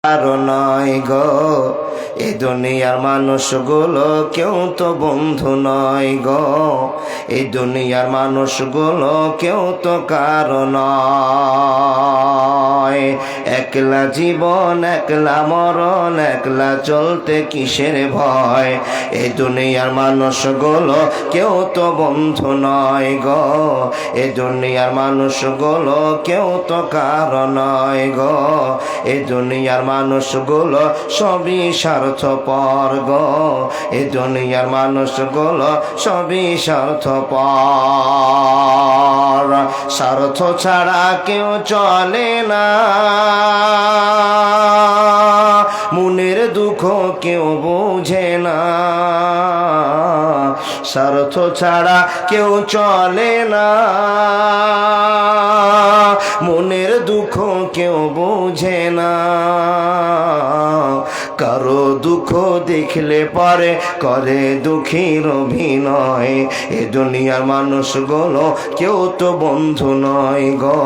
আর নয় গো, এই দুনিয়ার মানুষগুলো কেউ তো বন্ধু নয় গো, এই দুনিয়ার মানুষগুলো কেউ তো কারো নয়। একলা জীবন একলা মরণ, একলা চলতে কিসের ভয়, এই দুনিয়ার মানুষগুলো কেউ তো বন্ধু নয় গো, এই দুনিয়ার মানুষগুলো কেউ তো কারো নয় গো, এই দুনিয়ার মানুষগুলো সবই স্বার্থপর গো, এই দুনিয়ার মানুষগুলো সবই স্বার্থপর। স্বার্থ ছাড়া কেউ চলে না, মনের দুঃখ কেউ বোঝে না, স্বার্থ ছাড়া কেউ চলে না, মনের দুঃখ কেউ বোঝে না। কারো দুঃখ দেখলে পরে করে দুঃখীর অভিনয়, এ দুনিয়ার মানুষগুলো কেউ তো বন্ধু নয় গো,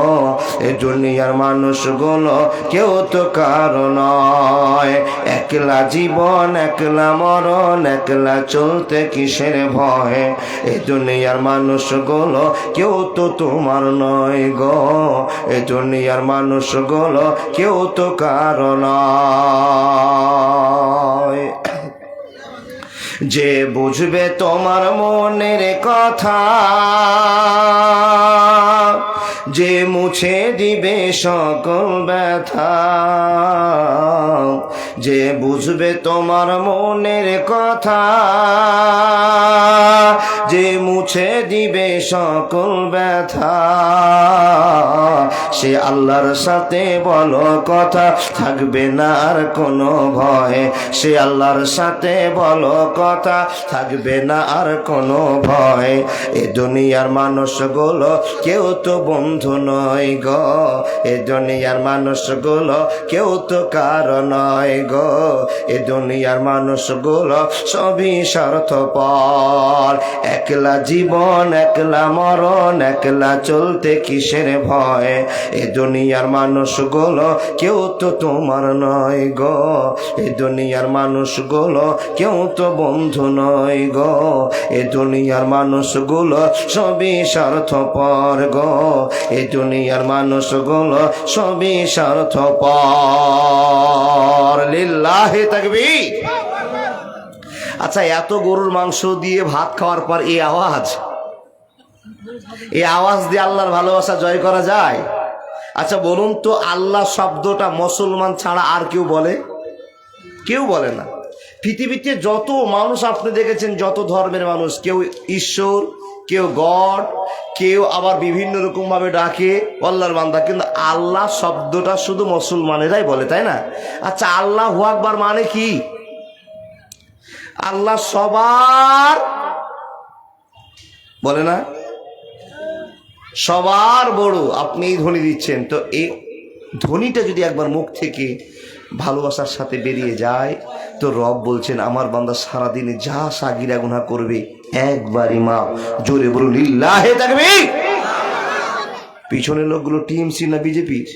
এ দুনিয়ার মানুষগুলো কেউ তো কারো নয়। একলা জীবন একলা মরণ, একলা চলতে কিসের ভয়, এ দুনিয়ার মানুষগুলো কেউ তো তোমার নয় গো, এ দুনিয়ার মানুষগুলো কেউ তো কারো নয়। যে বুঝবে তোমার মনের কথা, যে মুছে দিবে সকল ব্যথা, যে বুঝবে তোমার মনের কথা, যে মুছে দিবে সকল ব্যথা, সে আল্লাহর সাথে বলো কথা, থাকবে না আর কোনো ভয়, সে আল্লাহর সাথে বলো কথা, থাকবে না আর কোনো ভয়। এ দুনিয়ার মানুষগুলো কেউ তো বন্ধু নয় গো, এ দুনিয়ার মানুষগুলো কেউ তো কারো নয় গো, এ দুনিয়ার মানুষগুলো সবই স্বার্থপর। একলা জীবন একলা মরণ, একলা চলতে কিসের ভয়, এ দুনিয়ার মানুষগুলো কেউ তো তোমার নয় গো, এ দুনিয়ার মানুষগুলো কেউ তো বন্ধু নয় গো, এ দুনিয়ার মানুষগুলো সবই স্বার্থপর গো, এ দুনিয়ার মানুষগুলো সবই স্বার্থপর। লিল্লাহি তাকবীর। আচ্ছা, এত গরুর মাংস দিয়ে ভাত খাওয়ার পর এই আওয়াজ, এই আওয়াজ দিয়ে আল্লাহর ভালোবাসা জয় করা যায়? আচ্ছা বলুন তো, আল্লাহ শব্দটা মুসলমান ছাড়া আর কেউ বলে? কেউ বলে না। পৃথিবীতে যত মানুষ আপনি দেখেছেন, যত ধর্মের মানুষ, কেউ ঈশ্বর, কেউ গড, কেউ আবার বিভিন্ন রকম ভাবে ডাকে আল্লাহর বান্দা, কিন্তু আল্লাহ শব্দটা শুধু মুসলমানেরাই বলে, তাই না? আচ্ছা, আল্লাহু আকবার মানে কি? আল্লাহ সবার বলে না, সবার বড়। আপনি এই ধ্বনি দিচ্ছেন, তো এই ধ্বনিটা যদি একবার মুখ থেকে ভালোবাসার সাথে বেরিয়ে যায়, তো রব বলছেন আমার বান্দা সারাদিনে যা সাগিরা গুনাহ করবে একবারই মাফ। জোরে বলুন লিল্লাহি তাকবীর। পিছনের লোকগুলো টিএমসি না বিজেপির?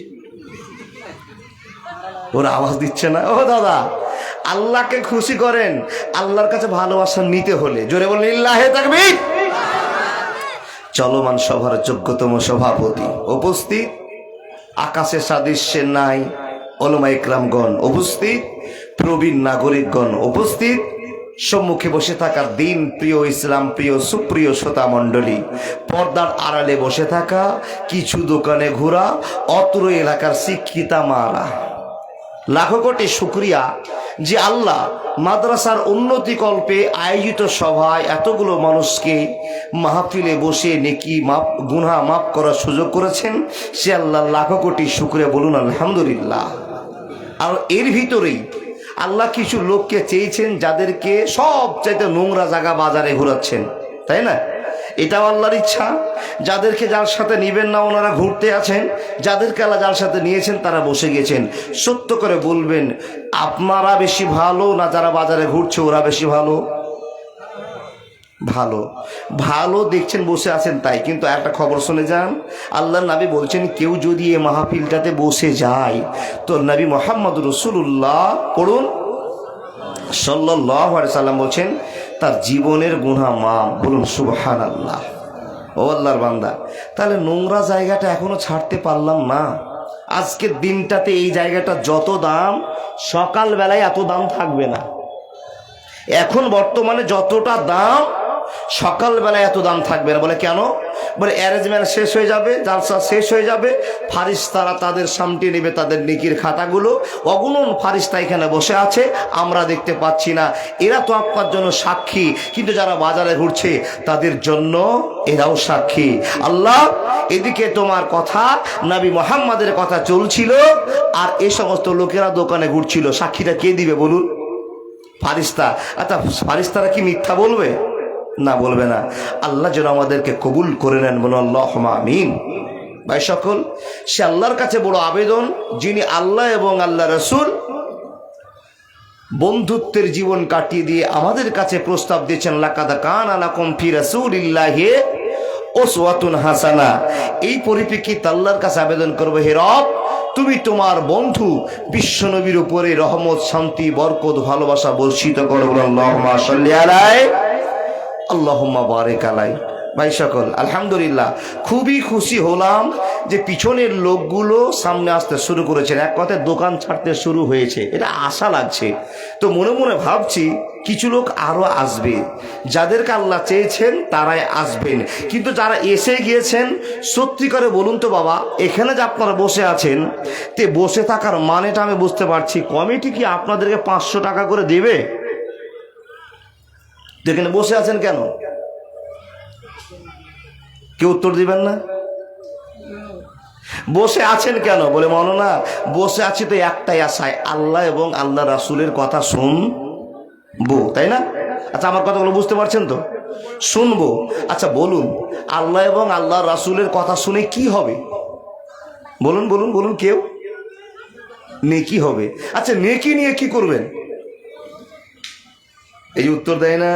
ওরা আওয়াজ দিচ্ছে না। ও দাদা, আল্লাহকে খুশি করেন, আল্লাহর কাছে ভালোবাসা নিতে হলে জোরে বলুন লিল্লাহি তাকবীর। চলমান সভার যোগ্যতম সভাপতি উপস্থিত, আকাশে সাদৃশ্যের নাই ওলামা ইকরামগণ উপস্থিত, প্রবীণ নাগরিকগণ উপস্থিত, সম্মুখে বসে থাকা দিন প্রিয় ইসলাম প্রিয় সুপ্রিয় শ্রোতা মণ্ডলী, পর্দার আড়ালে বসে থাকা, কিছু দোকানে ঘোরা, অত্র এলাকার শিক্ষিতা মারা, লাখো কোটি শুকরিয়া যে আল্লাহ মাদ্রাসার উন্নতি কল্পে আয়োজিত সভায় এতগুলো মানুষকে মাহফিলে বসে নেকি মাপ গুনাহ মাফ করার সুযোগ করেছেন। সে আল্লাহ লাখো কোটি শুকরিয়া, বলুন আলহামদুলিল্লাহ। আর এর ভিতরেই আল্লাহ কিছু লোককে চেয়েছেন যাদেরকে সবচাইতে নোংরা জায়গা বাজারে ঘোরাচ্ছেন, তাই না? এটাও আল্লাহর ইচ্ছা। যাদেরকে যার সাথে নিবেন না ওনারা ঘুরতে আছেন, যাদেরকে আল্লাহ যার সাথে নিয়েছেন তারা বসে গেছেন। সত্য করে বলবেন, আপনারা বেশি ভালো না যারা বাজারে ঘুরছে ওরা বেশি ভালো? ভালো ভালো দেখছেন বসে আছেন তাই, কিন্তু একটা খবর শুনে যান। আল্লাহর নবী বলছেন কেউ যদি এই মাহফিলটাতে বসে যায় তো নবী মুহাম্মদ রাসূলুল্লাহ পড়ুন সাল্লাল্লাহু আলাইহি সাল্লাম বলছেন তার জীবনের গুনাহ মাফ। বলুন সুবহানাল্লাহ। ও আল্লাহর বান্দা, তাহলে নোংরা জায়গাটা এখনো ছাড়তে পারলাম না। আজকের দিনটাতে এই জায়গাটা যত দাম, সকালবেলায় এত দাম থাকবে না। এখন বর্তমানে যতটা দাম, সকালবেলায় এত দাম থাকবে না। বলে কেন? বলে অ্যারেঞ্জমেন্ট শেষ হয়ে যাবে, জালসা শেষ হয়ে যাবে, ফারিস্তারা তাদের সামনে নেবে তাদের নেকির খাতাগুলো। অগুণন ফারিস্তা এখানে বসে আছে, আমরা দেখতে পাচ্ছি না। এরা তো আপনার জন্য সাক্ষী, কিন্তু যারা বাজারে ঘুরছে তাদের জন্য এরাও সাক্ষী। আল্লাহ, এদিকে তোমার কথা, নবী মুহাম্মাদের কথা চলছিল, আর এই সমস্ত লোকেরা দোকানে ঘুরছিল। সাক্ষীটা কে দিবে বলুন? ফারিস্তা। আচ্ছা, ফারিস্তারা কি মিথ্যা বলবে? না, বলবে না। আল্লাহ যেন আমাদেরকে কবুল করে নেন, বলুন আল্লাহুম্মা আমিন। ভাই সকল, সে আল্লাহর কাছে বড় আবেদন, যিনি আল্লাহ এবং আল্লাহ রাসূল বন্ধুত্বের জীবন কাটিয়ে দিয়ে আমাদের কাছে প্রস্তাব দিয়েছেন, লাকাদ কানা লাকুম ফি রাসূলিল্লাহি উসওয়াতুন হাসানা। এই পরিপ্রেক্ষিতে আল্লাহর কাছে আবেদন করবো, হে রব, তুমি তোমার বন্ধু বিশ্বনবীর উপরে রহমত, শান্তি, বরকত, ভালোবাসা বর্ষিত করো। আল্লাহুম্মা সাল্লি আলাইহি আল্লাহুম্মা বারিক আলাইহি। ভাই সকল, আলহামদুলিল্লাহ, খুবই খুশি হলাম যে পিছনের লোকগুলো সামনে আসতে শুরু করেছেন। এক কথায় দোকান ছাড়তে শুরু হয়েছে, এটা আশা লাগছে। তো মনে মনে ভাবছি কিছু লোক আরো আসবে, যাদেরকে আল্লাহ চেয়েছেন তারাই আসবেন। কিন্তু যারা এসে গিয়েছেন, সত্যি করে বলুন তো বাবা, এখানে যে আপনারা বসে আছেন, তে বসে থাকার মানেটা আমি বুঝতে পারছি। কমিটি কি আপনাদেরকে 500 টাকা করে দেবে? তো এখানে বসে আছেন কেন? কেউ উত্তর দিবেন না? বসে আছেন কেন? বলে মাওলানা, বসে আছি তো একটাই আশায়, আল্লাহ এবং আল্লাহ রাসূলের কথা শুনবো, তাই না? আচ্ছা, আমার কথাগুলো বুঝতে পারছেন তো? শুনবো। আচ্ছা বলুন, আল্লাহ এবং আল্লাহ রাসূলের কথা শুনে কি হবে? বলুন বলুন বলুন, কেউ? নেকি হবে। আচ্ছা, নেকি নিয়ে কি করবেন? এই যে উত্তর দেয় না,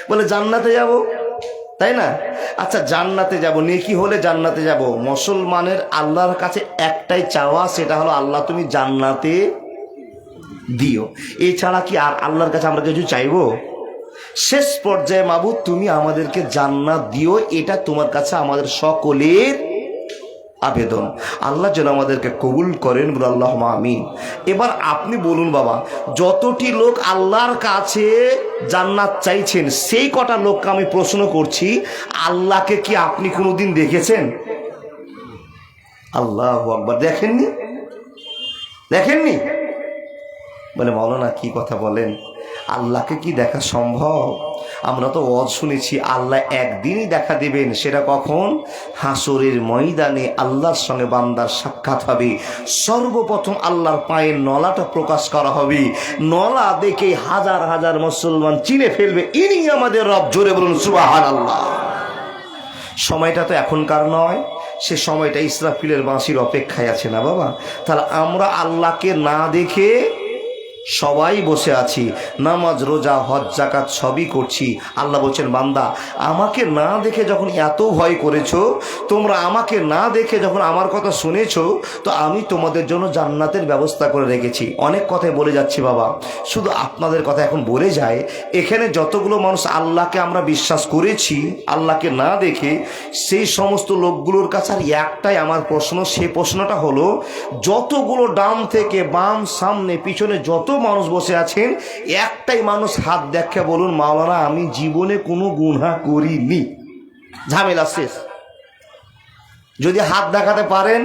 বলে জান্নাতে যাব, তাই না? আচ্ছা, জান্নাতে যাব, নেকি হলে জান্নাতে যাব। মুসলমানের আল্লাহর কাছে একটাই চাওয়া, সেটা হলো আল্লাহ তুমি জান্নাতে দিও। এছাড়া কি আর আল্লাহর কাছে আমরা কিছু চাইবো? শেষ পর্যায়ে মাবুদ তুমি আমাদেরকে জান্নাত দিও, এটা তোমার কাছে আমাদের সকলের আবেদন। আল্লাহ যেন আমাদেরকে কবুল করেন, বলে আল্লাহুম্মা আমিন। এবার আপনি বলুন বাবা, যতটি লোক আল্লাহর কাছে জান্নাত চাইছেন, সেই কটা লোককে আমি প্রশ্ন করছি, আল্লাহকে কি আপনি কোনোদিন দেখেছেন? আল্লাহু আকবার। দেখেননি? দেখেননি? বলে মাওলানা কি কথা বলেন, আল্লাহকে কি দেখা সম্ভব? আমরা তো ওয়াজ শুনেছি আল্লাহ একদিনই দেখা দিবেন। সেটা কখন? হাসরের ময়দানে আল্লাহর সঙ্গে বান্দার সাক্ষাৎ হবে। সর্বপ্রথম আল্লাহর পায়ের নলাটা প্রকাশ করা হবে। নলা দেখে হাজার হাজার মুসলমান চিনে ফেলবে, ইনি আমাদের রব। জোরে বলুন সুবহানাল্লাহ। সময়টা তো এখনকার নয়, সে সময়টা ইসরাফিলের বাঁশির অপেক্ষায় আছে না বাবা? তাহলে আমরা আল্লাহকে না দেখে সবাই বসে আছি, নামাজ, রোজা, হজ, যাকাত সবই করছি। আল্লাহ বলছেন, বান্দা আমাকে না দেখে যখন এত ভয় করেছো, তোমরা আমাকে না দেখে যখন আমার কথা শুনেছো, তো আমি তোমাদের জন্য জান্নাতের ব্যবস্থা করে রেখেছি। অনেক কথাই বলে যাচ্ছি বাবা, শুধু আপনাদের কথা এখন বলে যায়। এখানে যতগুলো মানুষ আল্লাহকে আমরা বিশ্বাস করেছি আল্লাহকে না দেখে, সেই সমস্ত লোকগুলোর কাছে আর একটাই আমার প্রশ্ন। সেই প্রশ্নটা হলো, যতগুলো ডান থেকে বাম, সামনে পিছনে যত মানুষ বসে আছেন, একটাই মানুষ হাত দেখা বলুন, মাওলানা আমি জীবনে কোনো গুনাহ করিনি। ঝামেলা শেষ। যদি হাত দেখাতে পারেন,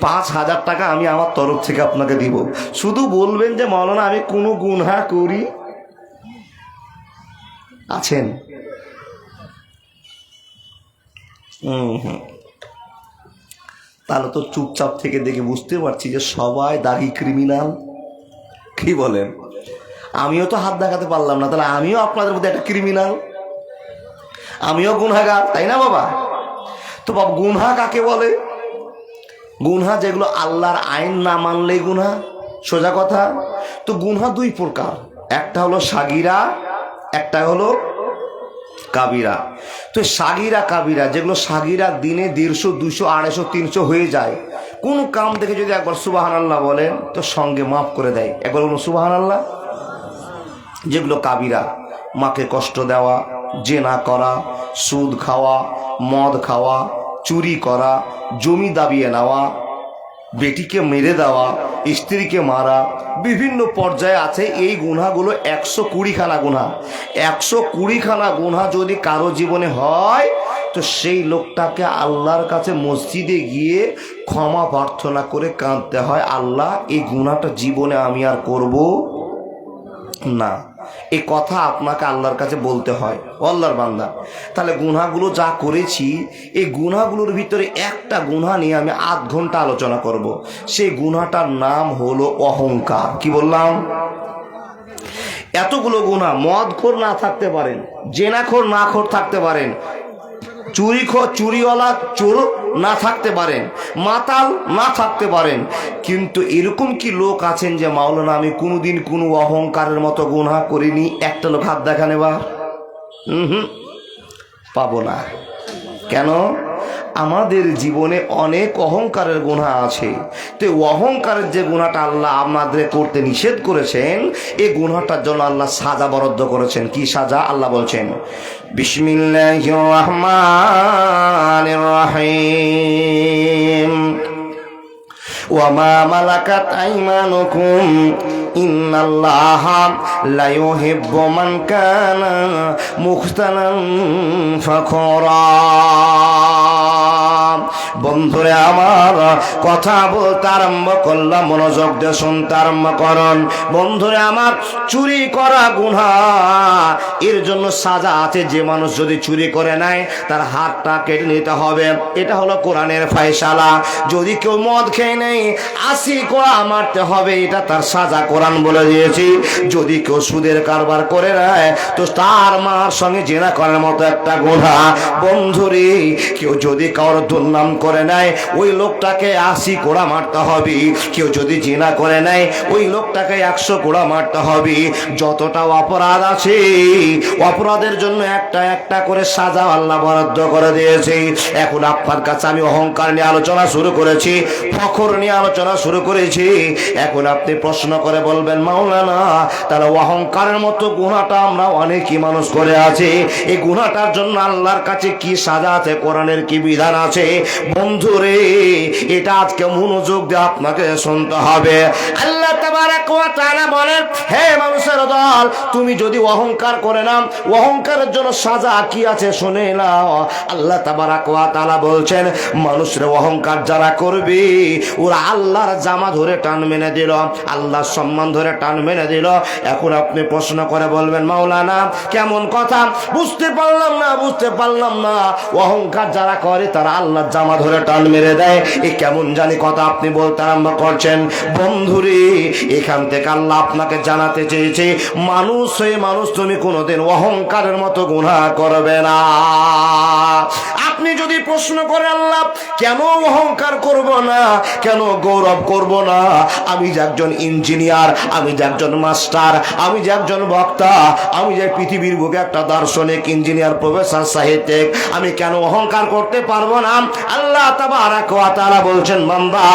5,000 টাকা আমি আমার তরফ থেকে আপনাকে দিব। শুধু বলবেন যে মাওলানা আমি কোনো গুনাহ করি। আছেন? তাহলে তো চুপচাপ থেকে দেখে বুঝতে পারছি যে সবাই দাগি ক্রিমিনাল। কি বলেন? আমিও তো হাত দেখাতে পারলাম না, তাহলে আমিও আপনাদের মধ্যে একটা ক্রিমিনাল, আমিও গুনহাগার, তাই না বাবা? তো বাবা, গুনহা কাকে বলে? গুনহা যেগুলো আল্লাহর আইন না মানলেই গুনহা, সোজা কথা। তো গুনহা দুই প্রকার, একটা হলো সাগিরা, একটা হলো কাবিরা। তো সাগিরা কাবিরা যেগুলো সাগিরা দিনে 150, 200, 250, 300 হয়ে যায়, কোন কাম দেখে যদি একবার সুবহানাল্লাহ বলেন তো সঙ্গে মাফ করে দেয়। একবার বলুন সুবহানাল্লাহ। যেগুলো কাবিরা, মাকে কষ্ট দেওয়া, জেনা করা, সুদ খাওয়া, মদ খাওয়া, চুরি করা, জমি দাবিয়ে নেওয়া, বেটিকে মেরে দেওয়া, স্ত্রীকে মারা, বিভিন্ন পর্যায়ে আছে। এই গুনাহগুলো 120খানা গুনাহ। 120খানা গুনাহ যদি কারো জীবনে হয় তো সেই লোকটাকে আল্লাহর কাছে মসজিদে গিয়ে ক্ষমা প্রার্থনা করে কাঁদতে হয়, আল্লাহ এই গুনাহটা জীবনে আমি আর করব না। এই কথা আপনাকে আল্লাহর কাছে বলতে হয়, আল্লাহর বান্দা। তাহলে গুনাহগুলো যা করেছি, এই গুনাহগুলোর ভিতরে একটা গুনাহ নিয়ে আমি 8 ঘন্টা আলোচনা করব। সেই গুনাহটার নাম হলো অহংকার। কি বললাম? এতগুলো গুনাহ, মদখোর না থাকতে পারেন, জেনাখোর না খোর থাকতে পারেন, চুরিওয়ালা চোর না থাকতে পারেন, মাতাল না থাকতে পারেন, কিন্তু এরকম কি লোক আছেন যে মাওলানা আমি কোনোদিন কোনো অহংকারের মতো গুনাহ করিনি? একটা লোক হাত দেখান এবার। পাবো না। কেন? আমাদের জীবনে অনেক অহংকারের গুনাহ আছে। তো অহংকারের যে গুনাহটা আল্লাহ আমাদের করতে নিষেধ করেছেন, এই গুনাহটার জন্য আল্লাহ সাজা বরাদ্দ করেছেন। কি সাজা? আল্লাহ বলছেন বিসমিল্লাহির রহমানির রহিম ওয়ামা মালাকাত আইমানুকুম ইন্নাল্লাহা লা ইউহিব্বু মান কানা মুখতালান ফাখরা। বন্ধুরে আমার, কথা বলতে আরম্ভ করলাম, মনোযোগ দিয়ে শুনতে আরম্ভ করুন। বন্ধুরে আমার, চুরি করা গুনাহ, এর জন্য সাজা আছে। যে মানুষ যদি চুরি করে নেয় তার হাতটা কেটে নিতে হবে। এটা হলো কোরআনের ফয়সালা। যদি কেউ মদ খেয়ে নেয় 80 কোড়া মারতে হবে, এটা তার সাজা কোরআন বলে দিয়েছি। যদি কেউ সুদের কারবার করে নেয় তো তার মার সঙ্গে জেনা করার মতো একটা গুনাহ। বন্ধুরে, কেউ যদি কারোর দুর্নাম করে নেয় ওই লোকটাকে 80 কোড়া মারতে হবে। কেউ যদি জিনা করে নেয় ওই লোকটাকে 100 কোড়া মারতে হবে। যতটা অপরাধ আছে, অপরাধের জন্য একটা একটা করে সাজা আল্লাহ বরাদ্দ করে দিয়েছে। এখন আপনার কাছে আমি অহংকার নিয়ে আলোচনা শুরু করেছি, ফখর নিয়ে আলোচনা শুরু করেছি। এখন আপনি প্রশ্ন করে বলবেন মাওলানা, তাহলে অহংকারের মতো গুনাহটা আমরা অনেকই মানুষ করে আছি, এই গুনাহটার জন্য আল্লাহর কাছে কি সাজা আছে, কোরআনের কি বিধান আছে? বন্ধুরে, এটা আজকে মনোযোগ দিয়ে আপনাকে শুনতে হবে। আল্লাহ তাবারক ওয়া তাআলা বলেন, হে মানুষের দল, তুমি যদি অহংকার করে নাও, অহংকারের জন্য সাজা কি আছে শুনে নাও। আল্লাহ তাবারক ওয়া তাআলা বলছেন, মানুষের অহংকার যারা করবে ওরা আল্লাহর জামা ধরে টান মেনে দিল, আল্লাহর সম্মান ধরে টান মেনে দিল। এখন আপনি প্রশ্ন করে বলবেন মাওলানা কেমন কথা? বুঝতে পারলাম না। অহংকার যারা করে তারা আল্লাহর জামা ধরে টান মেরে দেয়, এ কেমন জানি কথা আপনি বলতে আরম্ভ করছেন। বন্ধুরে, এখান থেকে আল্লাহ আপনাকে জানাতে চেয়েছে, মানুষ হয়ে মানুষ তুমি কোনোদিন অহংকারের মতো গুনাহ করবে না। আপনি যদি প্রশ্ন করে আল্লাহ কেন অহংকার করব না, কেন গৌরব করব না? আমি যে একজন ইঞ্জিনিয়ার, আমি যে একজন মাস্টার, আমি যে একজন বক্তা, আমি যে পৃথিবীর বুকে একটা দার্শনিক, ইঞ্জিনিয়ার, প্রফেসর, সাহিত্যিক, আমি কেন অহংকার করতে পারবো না? আল্লাহ তাবারক ওয়া তাআলা বলছেন, বান্দা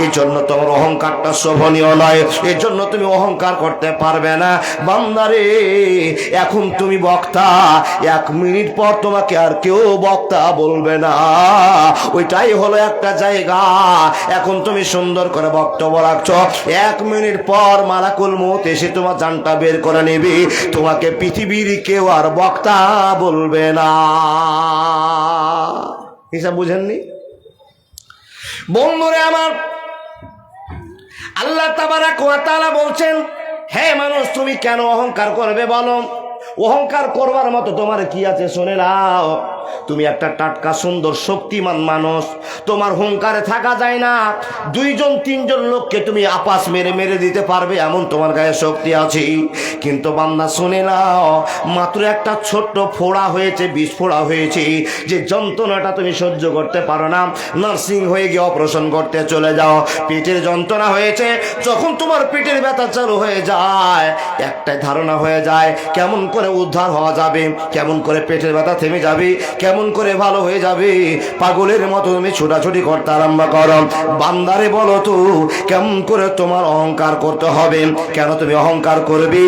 এই জন্য তোমার অহংকারটা শোভনীয় নয়, এর জন্য তুমি অহংকার করতে পারবে না। বান্দারে, এখন তুমি বক্তা, 1 মিনিট পর তোমাকে আর কেউ বক্তা বলবে না। ওইটাই হলো একটা জায়গা। এখন তুমি সুন্দর করে বক্তব্য রাখছো, 1 মিনিট পর মালাকুল মউত এসে তোমার জানটা বের করে নেবে, তোমাকে পৃথিবীর কেউ আর বক্তা বলবে না। হিসাব বুঝেননি? বন্ধুরে আমার, আল্লাহ তাবারক ওয়া তাআলা বলছেন, হে মানুষ তুমি কেন অহংকার করবে বলো? অহংকার করবার মতো তোমার কি আছে শুনে নাও। তুমি একটা টাটকা সুন্দর শক্তিমান মানুষ, তোমার হুঙ্কারে থাকা যায় না। 2-3 লোককে তুমি আপাস মেরে মেরে দিতে পারবে এমন তোমার গায়ে শক্তি আছে। কিন্তু বান্দা শুনে নাও, মাত্র একটা ছোট্ট ফোড়া হয়েছে, বিষ ফোড়া হয়েছে, যে যন্ত্রণাটা তুমি সহ্য করতে পারো না। নার্সিং হয়ে গিয়ে অপারেশন করতে চলে যাও, পেটের যন্ত্রণা হয়েছে, যখন তোমার পেটের ব্যথা চালু হয়ে যায়, একটাই ধারণা হয়ে যায় কেমন করে উদ্ধার হওয়া যাবে, কেমন করে পেটের ব্যথা থেমে যাবে, কেমন করে ভালো হয়ে যাবে। পাগলের মতো তুমি ছোটাছুটি করতে আরম্ভ করো। বান্দারে বলো তো কেমন করে তোমার অহংকার করতে হবে, কেন তুমি অহংকার করবে?